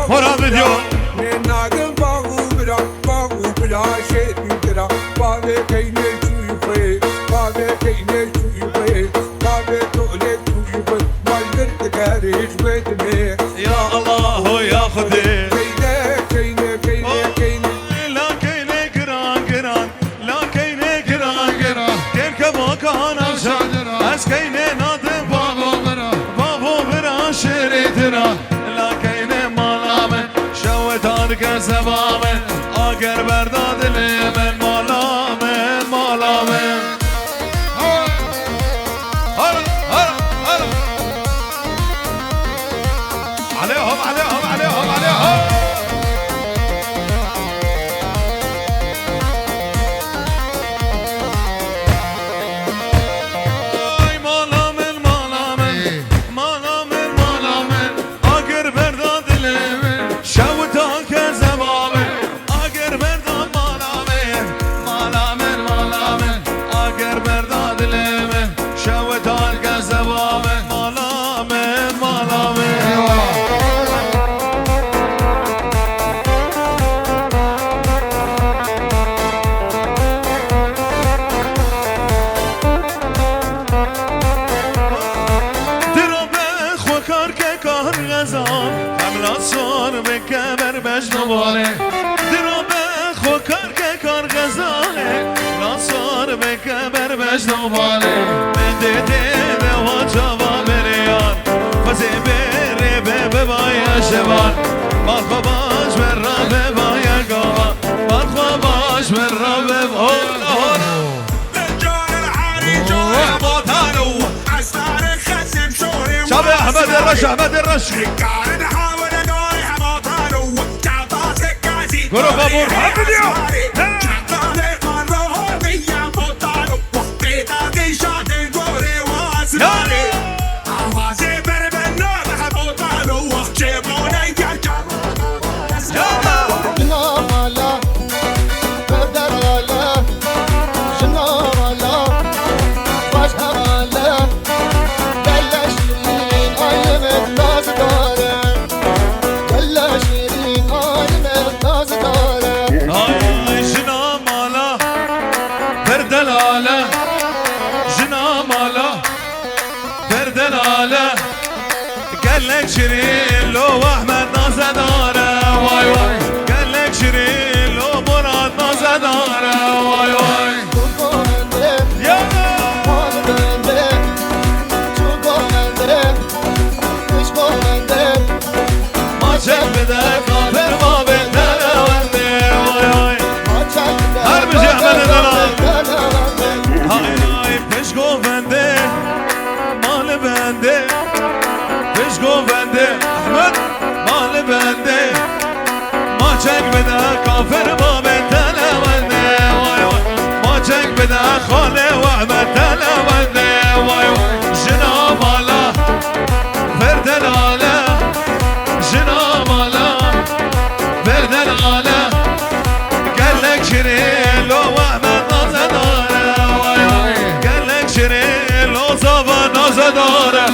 هرا بديون يا الله يا خدي زبامن آگر برداد من مالامن مالامن عليهم عليهم عليهم عليهم مالامن مالامن مالامن مالامن آگر برداد من شوتا درو به خوکر که کار غزاله ناصار به کبر بجنوباله من دیده و جوا بریان فزی بری به بایا شبان مرخوا باش بر را به بایا گاوا مرخوا باش بر را به بایا لجان العاری جای بطانو از تاریخ خسیم شوری شب احمد الرش احمد الرش برو بابور قالك شيرين لو احمد نازداره واي واي قالك شيرين لو مراد نازداره واي واي يا ما شك بدك كافر ما بدنا وندي واي واي هرب جهمل دلال هاي هاي بشكو بندي مال بندي بشكو بندي احمد مال بندي ما شك بدك كافر ما بدنا وندي واي واي ما شك بدك خالي واحمد دنا وندي واي واي جنا مالا فردن على جنا مالا فردن على قالك شيرين لو واحمد نازداره واي واي قالك شيرين لو صافا نازداره